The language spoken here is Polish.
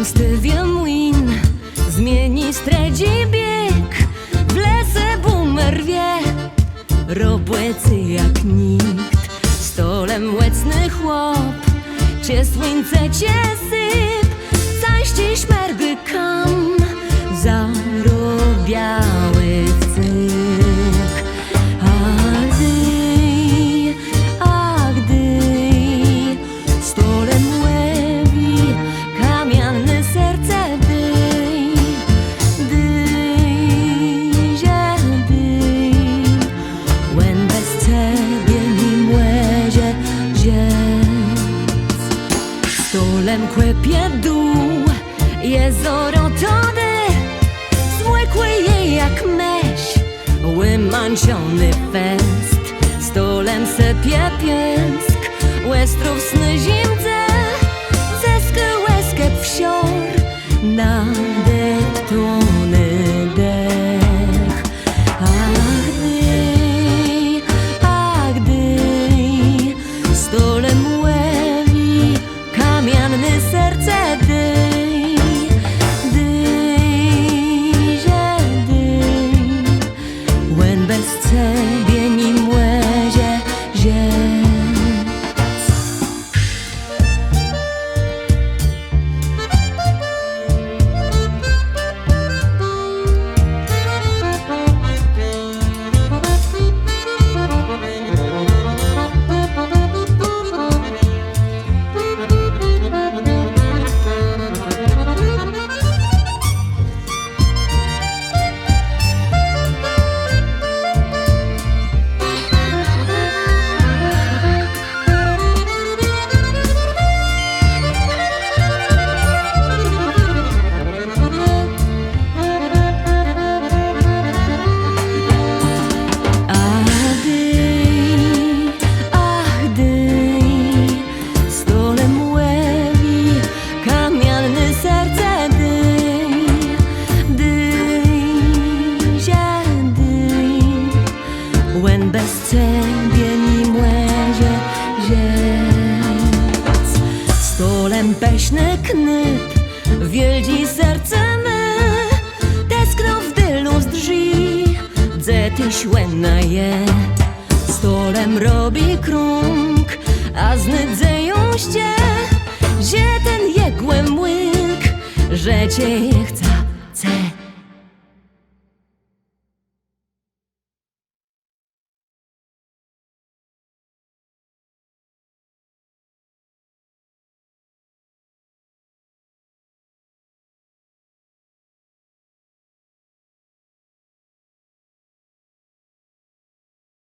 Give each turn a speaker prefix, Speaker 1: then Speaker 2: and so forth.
Speaker 1: Stevie młyn zmieni stredzi bieg. W lese bumer wie, robłecy jak nikt. Stolem łecny chłop, cie słońce cie syp. Zaście szmergy kam, zarobiały cyk. A gdy stolem łewi kamienne serce dyj, dyjże dyj. Łen bez ciebie nim łezie ziec. Stolem kłepie dół, jezoro tody, zwykły jej jak myśl, łymanciony fest. Stolem sypie pięsk, łestrów sny zimce, zeskę łezkę wsior, nadeptony dech. A gdy stolem łewi kamienny serce dyj, dyjże dyj. Łen bez ciebie nim łezie ziec. Łen bez ciebie nim łezie ziec. Stolem peśny knyt, wielci serce my, teskną w dylu z drži, dze tyś łena je. Stolem robi krąg, a znydzeją ście, że ten jegłe młyk, że cię chce